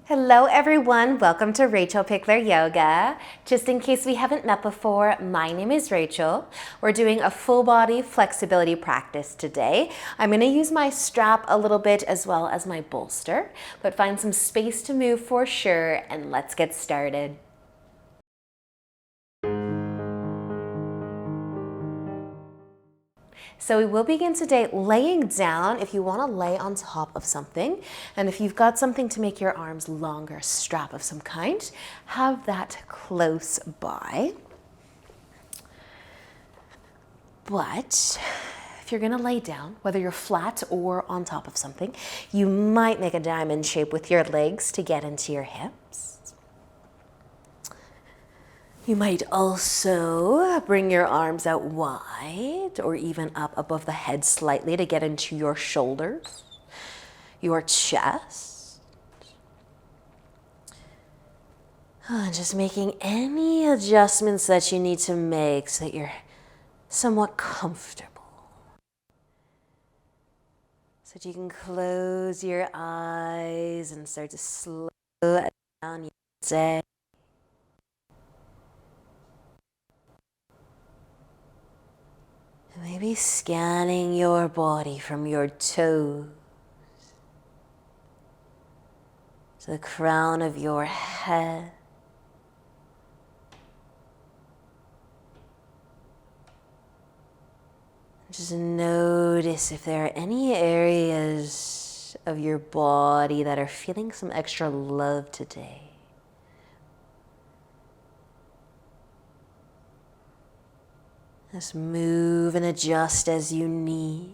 Hello everyone, welcome to Rachel Pichler Yoga. Just in case we haven't met before, my name is Rachel. We're doing a full body flexibility practice today. I'm going to use my strap a little bit as well as my bolster, but find some space to move for sure, and let's get started. So we will begin today laying down if you want to lay on top of something. And if you've got something to make your arms longer, a strap of some kind, have that close by. But if you're going to lay down, whether you're flat or on top of something, you might make a diamond shape with your legs to get into your hips. You might also bring your arms out wide or even up above the head slightly to get into your shoulders, your chest. Just making any adjustments that you need to make so that you're somewhat comfortable. So that you can close your eyes and start to slow down your day. Maybe scanning your body from your toes to the crown of your head. Just notice if there are any areas of your body that are feeling some extra love today. Just move and adjust as you need.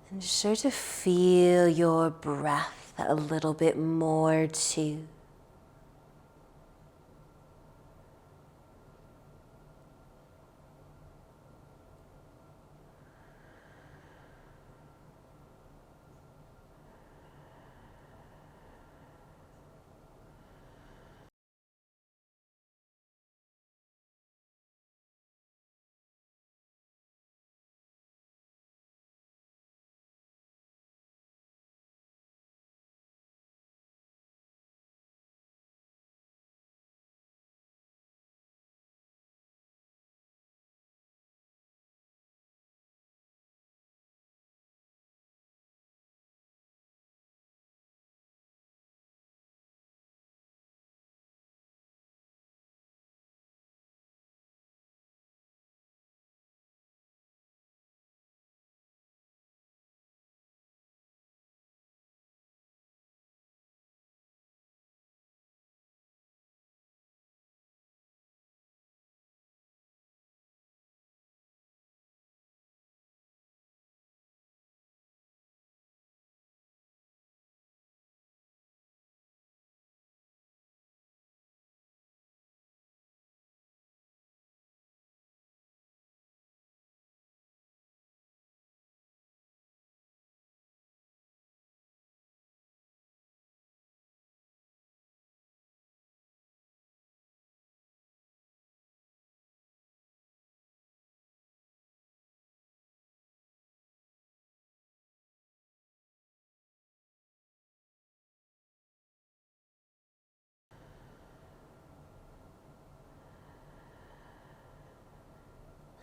And just start to feel your breath a little bit more too.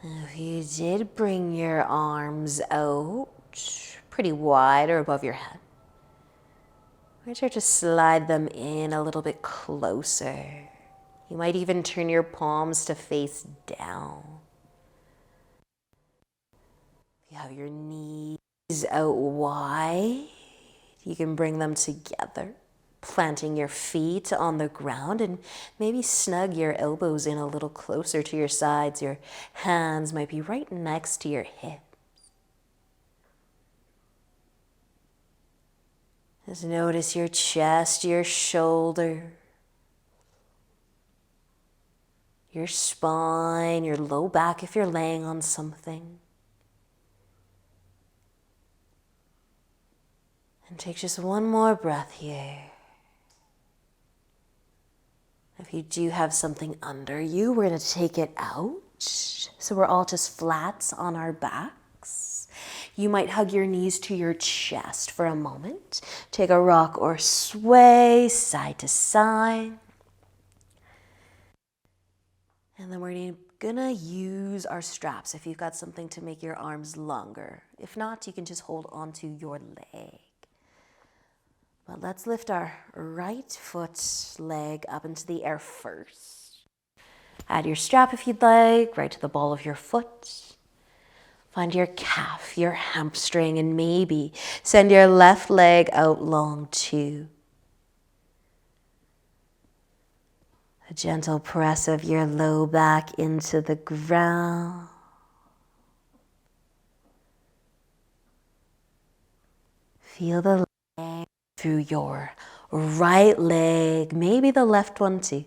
If you did bring your arms out pretty wide or above your head, I start to slide them in a little bit closer. You might even turn your palms to face down. If you have your knees out wide, you can bring them together, planting your feet on the ground and maybe snug your elbows in a little closer to your sides. Your hands might be right next to your hips. Just notice your chest, your shoulder, your spine, your low back if you're laying on something. And take just one more breath here. If you do have something under you, we're going to take it out. So we're all just flat on our back. relax. You might hug your knees to your chest for a moment. Take a rock or sway side to side. And then we're gonna use our straps if you've got something to make your arms longer. If not, you can just hold onto your leg. But let's lift our right foot leg up into the air first. Add your strap if you'd like, right to the ball of your foot. Find your calf, your hamstring, and maybe send your left leg out long too. A gentle press of your low back into the ground. Feel the leg through your right leg, maybe the left one too.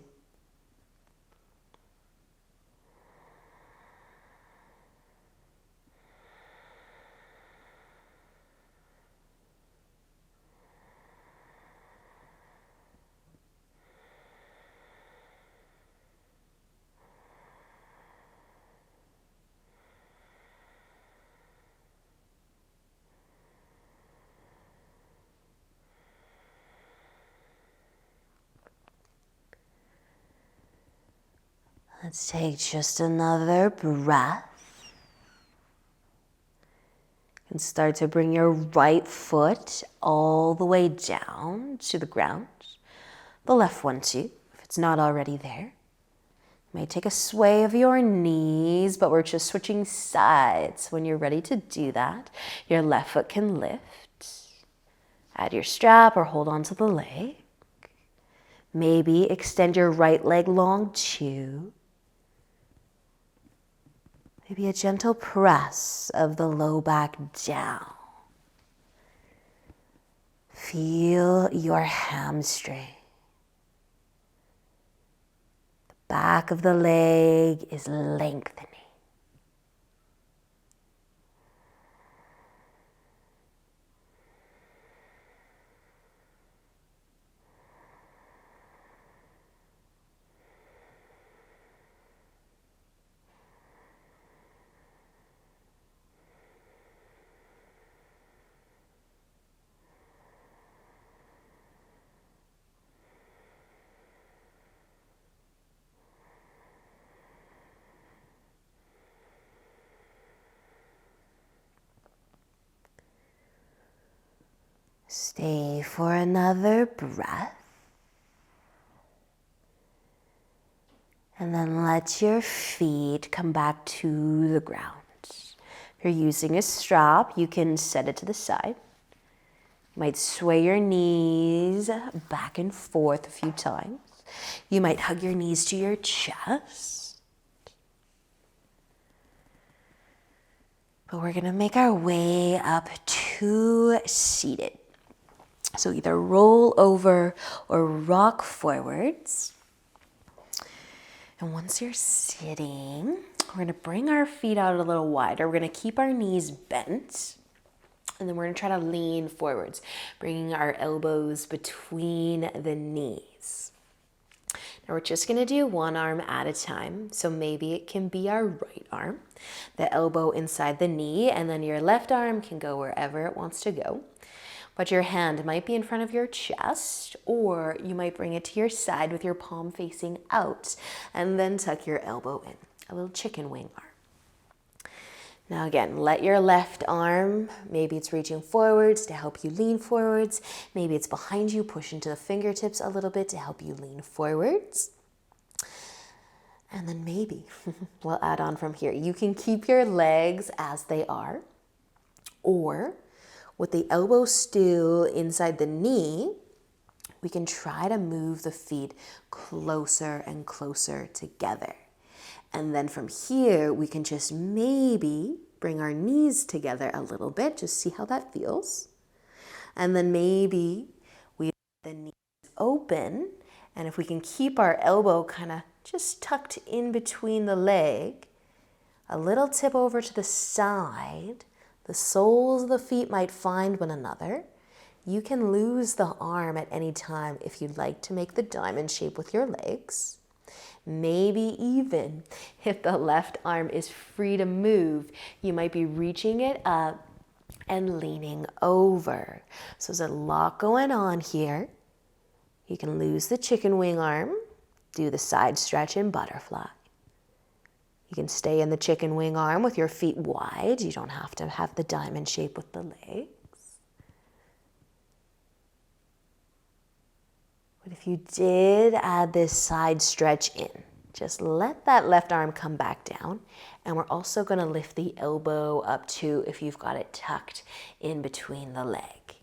Let's take just another breath. And start to bring your right foot all the way down to the ground. The left one too, if it's not already there. You may take a sway of your knees, but we're just switching sides. When you're ready to do that, your left foot can lift. Add your strap or hold on to the leg. Maybe extend your right leg long too. Maybe a gentle press of the low back down. Feel your hamstring. The back of the leg is lengthening. Stay for another breath. And then let your feet come back to the ground. If you're using a strap, you can set it to the side. You might sway your knees back and forth a few times. You might hug your knees to your chest. But we're gonna make our way up to seated. So either roll over or rock forwards. And once you're sitting, we're gonna bring our feet out a little wider. We're gonna keep our knees bent. And then we're gonna try to lean forwards, bringing our elbows between the knees. Now we're just gonna do one arm at a time. So maybe it can be our right arm, the elbow inside the knee, and then your left arm can go wherever it wants to go. But your hand might be in front of your chest, or you might bring it to your side with your palm facing out, and then tuck your elbow in, a little chicken wing arm. Now again, let your left arm, maybe it's reaching forwards to help you lean forwards. Maybe it's behind you, push into the fingertips a little bit to help you lean forwards. And then maybe, we'll add on from here. You can keep your legs as they are, or with the elbow still inside the knee, we can try to move the feet closer and closer together. And then from here, we can just maybe bring our knees together a little bit, just see how that feels. And then maybe we let the knees open, and if we can keep our elbow kind of just tucked in between the leg, a little tip over to the side, the soles of the feet might find one another. You can lose the arm at any time if you'd like to make the diamond shape with your legs. Maybe even if the left arm is free to move, you might be reaching it up and leaning over. So there's a lot going on here. You can lose the chicken wing arm, do the side stretch in butterfly. You can stay in the chicken wing arm with your feet wide. You don't have to have the diamond shape with the legs. But if you did add this side stretch in, just let that left arm come back down. And we're also going to lift the elbow up too if you've got it tucked in between the leg.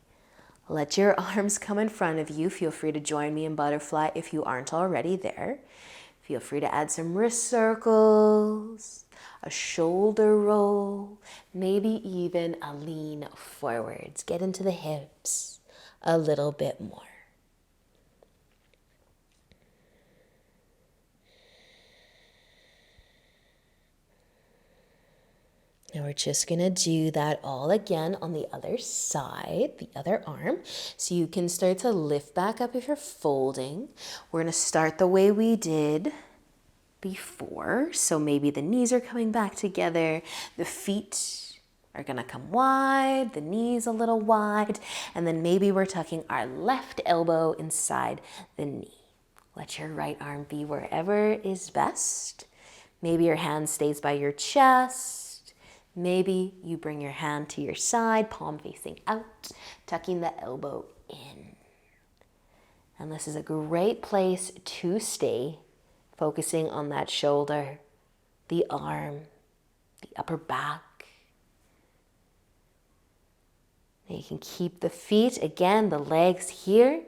Let your arms come in front of you. Feel free to join me in butterfly if you aren't already there. Feel free to add some wrist circles, a shoulder roll, maybe even a lean forwards. Get into the hips a little bit more. And we're just going to do that all again on the other side, the other arm. So you can start to lift back up if you're folding. We're going to start the way we did before. So maybe the knees are coming back together. The feet are going to come wide, the knees a little wide. And then maybe we're tucking our left elbow inside the knee. Let your right arm be wherever is best. Maybe your hand stays by your chest. Maybe you bring your hand to your side, palm facing out, tucking the elbow in. And this is a great place to stay, focusing on that shoulder, the arm, the upper back. Now you can keep the feet, again, the legs here.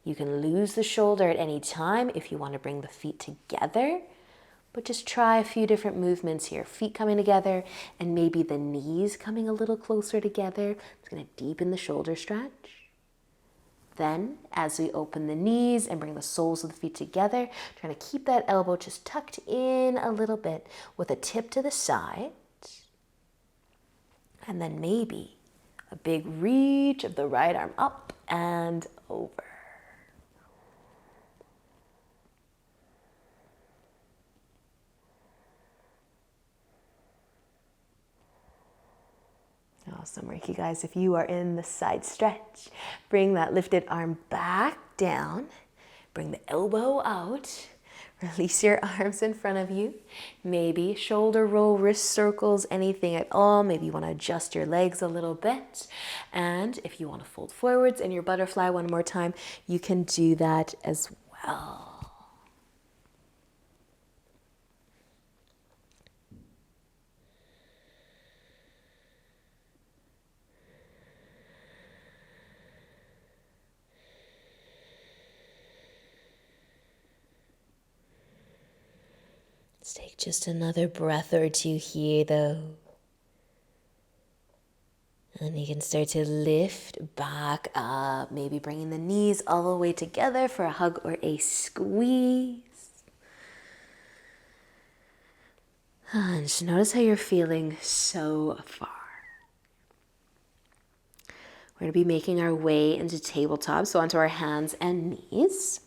You can lose the shoulder at any time if you want to bring the feet together. But just try a few different movements here. Feet coming together and maybe the knees coming a little closer together. It's going to deepen the shoulder stretch. Then, as we open the knees and bring the soles of the feet together, trying to keep that elbow just tucked in a little bit with a tip to the side. And then maybe a big reach of the right arm up and over. Awesome work, you guys. If you are in the side stretch, bring that lifted arm back down. Bring the elbow out. Release your arms in front of you. Maybe shoulder roll, wrist circles, anything at all. Maybe you want to adjust your legs a little bit. And if you want to fold forwards in your butterfly one more time, you can do that as well. Let's take just another breath or two here, though. And you can start to lift back up, maybe bringing the knees all the way together for a hug or a squeeze. And just notice how you're feeling so far. We're going to be making our way into tabletop, so onto our hands and knees.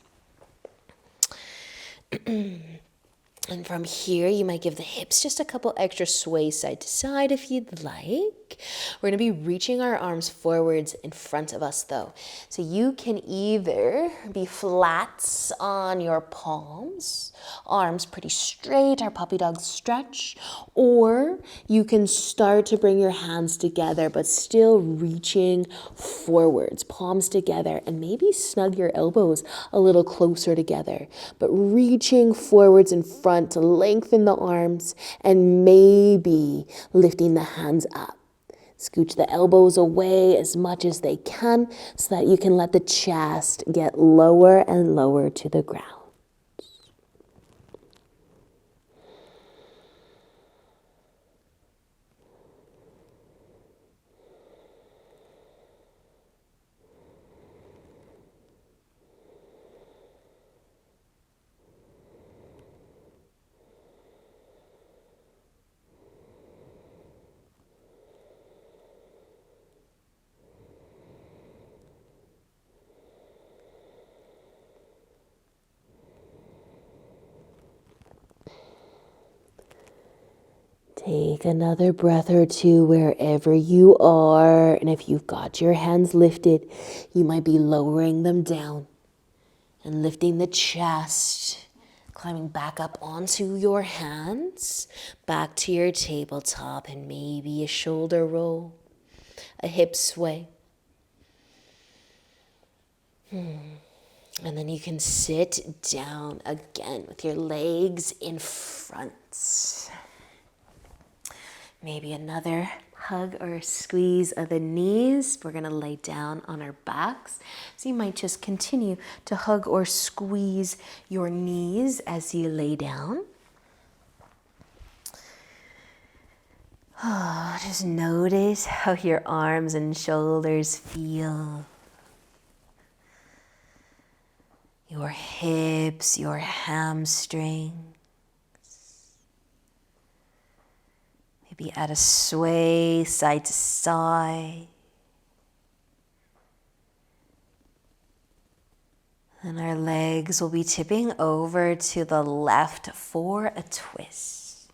And from here, you might give the hips just a couple extra sways side to side if you'd like. We're going to be reaching our arms forwards in front of us though. So you can either be flat on your palms, arms pretty straight, our puppy dog stretch, or you can start to bring your hands together but still reaching forwards, palms together, and maybe snug your elbows a little closer together, but reaching forwards in front to lengthen the arms and maybe lifting the hands up. Scooch the elbows away as much as they can so that you can let the chest get lower and lower to the ground. Take another breath or two wherever you are. And if you've got your hands lifted, you might be lowering them down and lifting the chest, climbing back up onto your hands, back to your tabletop, and maybe a shoulder roll, a hip sway. And then you can sit down again with your legs in front. Maybe another hug or squeeze of the knees. We're going to lay down on our backs. So you might just continue to hug or squeeze your knees as you lay down. Oh, just notice how your arms and shoulders feel. Your hips, your hamstring. Maybe add a sway side to side. And our legs will be tipping over to the left for a twist.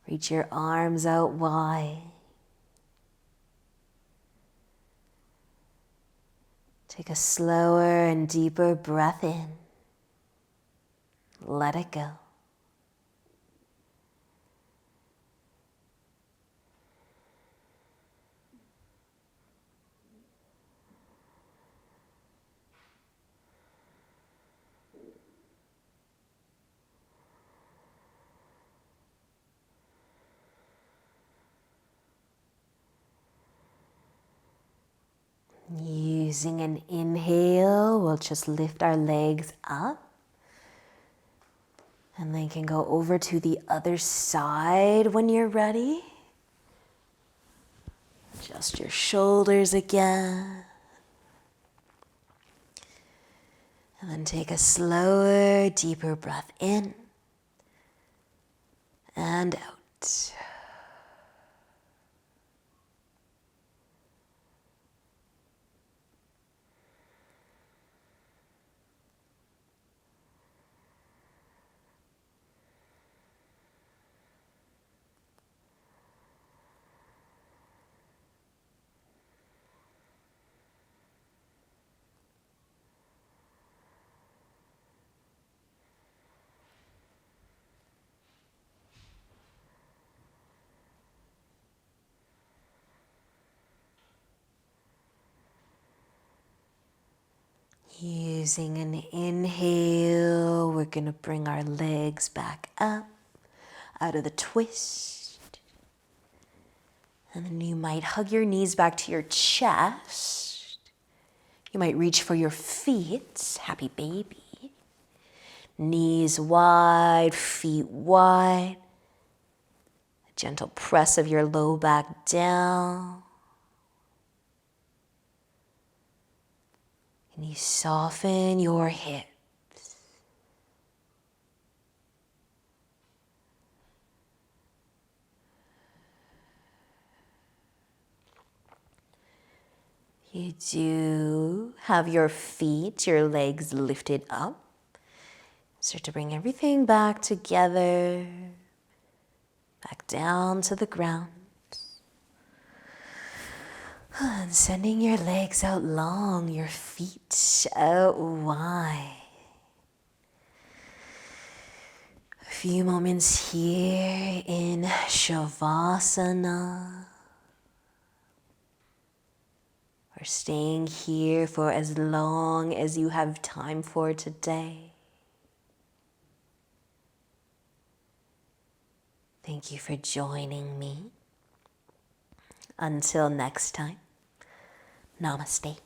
Reach your arms out wide. Take a slower and deeper breath in. Let it go. Using an inhale, we'll just lift our legs up. And then you can go over to the other side when you're ready. Adjust your shoulders again. And then take a slower, deeper breath in and out. Using an inhale, we're going to bring our legs back up out of the twist. And then you might hug your knees back to your chest. You might reach for your feet, happy baby. Knees wide, feet wide. A gentle press of your low back down. And you soften your hips. You do have your feet, your legs lifted up. Start to bring everything back together, back down to the ground. And sending your legs out long, your feet out wide. A few moments here in Savasana. Or staying here for as long as you have time for today. Thank you for joining me. Until next time, namaste.